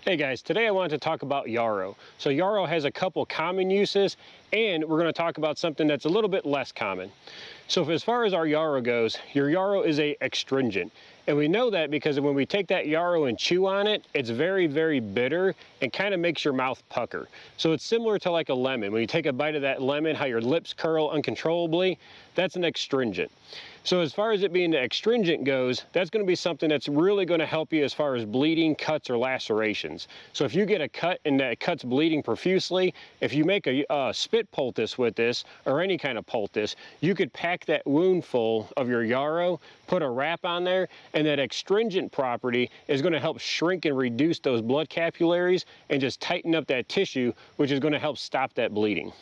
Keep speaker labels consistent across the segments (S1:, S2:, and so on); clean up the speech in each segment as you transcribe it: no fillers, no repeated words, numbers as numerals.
S1: Hey guys, today I wanted to talk about Yarrow. So Yarrow has a couple common uses, and we're going to talk about something that's a little bit less common. So as far as our Yarrow goes, your Yarrow is a astringent. And we know that because when we take that Yarrow and chew on it, it's very, very bitter and kind of makes your mouth pucker. So it's similar to like a lemon. When you take a bite of that lemon, how your lips curl uncontrollably, that's an astringent. So as far as it being an astringent goes, that's going to be something that's really going to help you as far as bleeding, cuts, or lacerations. So if you get a cut and that cut's bleeding profusely, if you make a spit poultice with this, or any kind of poultice, you could pack that wound full of your Yarrow, put a wrap on there, and that astringent property is going to help shrink and reduce those blood capillaries and just tighten up that tissue, which is going to help stop that bleeding.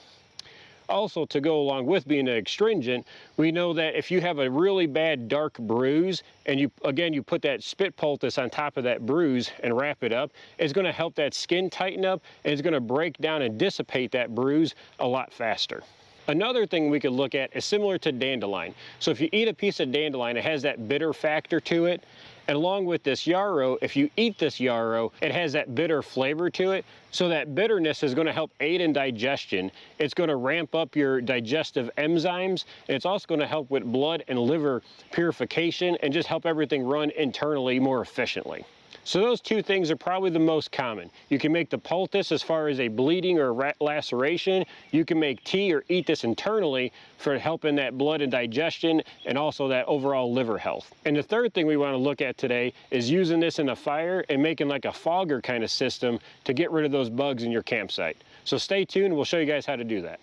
S1: Also, to go along with being an astringent, we know that if you have a really bad dark bruise and you put that spit poultice on top of that bruise and wrap it up, it's going to help that skin tighten up, and it's going to break down and dissipate that bruise a lot faster. Another thing we could look at is similar to dandelion. So if you eat a piece of dandelion, it has that bitter factor to it. And along with this Yarrow, if you eat this Yarrow, it has that bitter flavor to it. So that bitterness is going to help aid in digestion. It's going to ramp up your digestive enzymes. And it's also going to help with blood and liver purification and just help everything run internally more efficiently. So those two things are probably the most common. You can make the poultice as far as a bleeding or laceration. You can make tea or eat this internally for helping that blood and digestion and also that overall liver health. And the third thing we want to look at today is using this in a fire and making like a fogger kind of system to get rid of those bugs in your campsite. So stay tuned, we'll show you guys how to do that.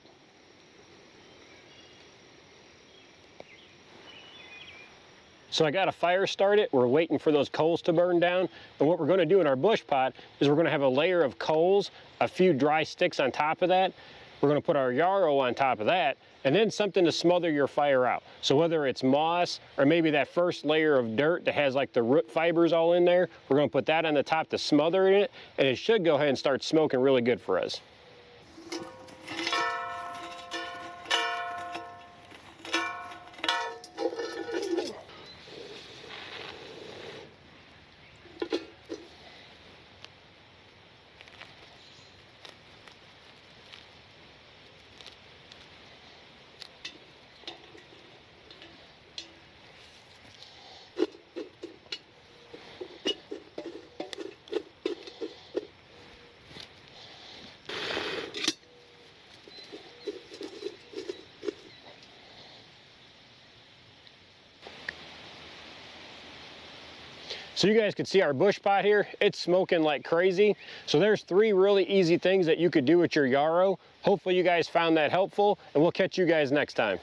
S1: So I got a fire started. We're waiting for those coals to burn down. And what we're going to do in our bush pot is we're going to have a layer of coals, a few dry sticks on top of that. We're going to put our Yarrow on top of that, and then something to smother your fire out. So whether it's moss or maybe that first layer of dirt that has like the root fibers all in there, we're going to put that on the top to smother it, and it should go ahead and start smoking really good for us. So you guys can see our bush pot here, it's smoking like crazy. So there's 3 really easy things that you could do with your Yarrow. Hopefully you guys found that helpful, and we'll catch you guys next time.